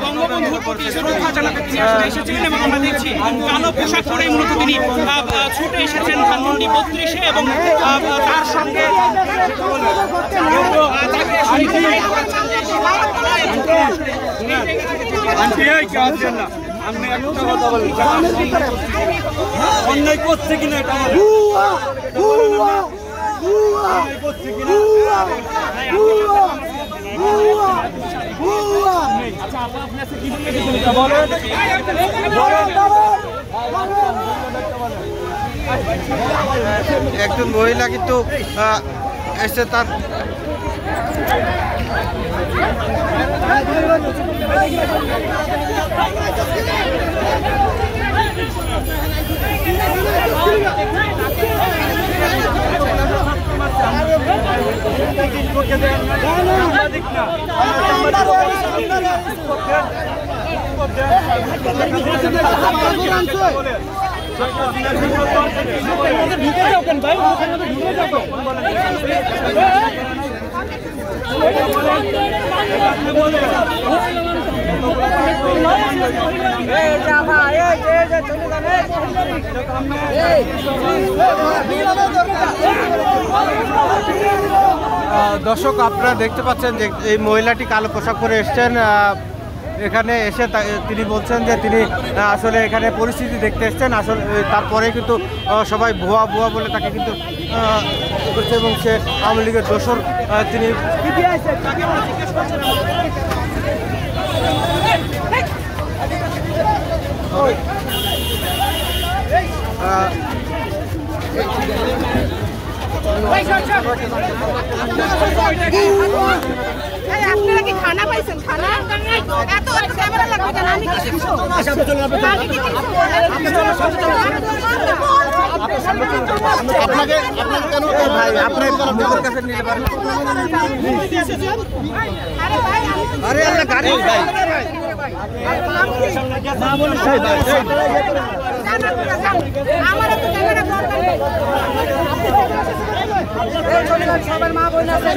বঙ্গবন্ধুর প্রতি শ্রদ্ধা জানাতে তিনি আসলে এসেছিলেন এবং আমরা দেখছি কালো পোশাক পরে মূলত তিনি ছুটে এসেছেন ধানমন্ডি 32-এ এবং তার সঙ্গে অন্যায় করছে কিনা এটা একজন মহিলা কিন্তু এসে তার দর্শক আপনারা দেখতে পাচ্ছেন যে এই মহিলাটি কালো পোশাক পরে এসছেন। এখানে এসে তিনি বলছেন যে তিনি আসলে এখানে পরিস্থিতি দেখতে এসছেন। আসলে তারপরে কিন্তু সবাই ভুয়া ভুয়া বলে তাকে কিন্তু করছে এবং সে আওয়ামী লীগের দোসর তিনি আপনারা কি খানা পাইছেন? খানা এত ক্যামেরা লাগবে কেন? আমি কি শিখছো? আপনাকে কেন ভাই আপনার কাছে নিতে পারেন? আরে আল্লাহ গাড়ি ভাই আমার তো ক্যামেরা দরকার নেই। সবার মা বোন আছে।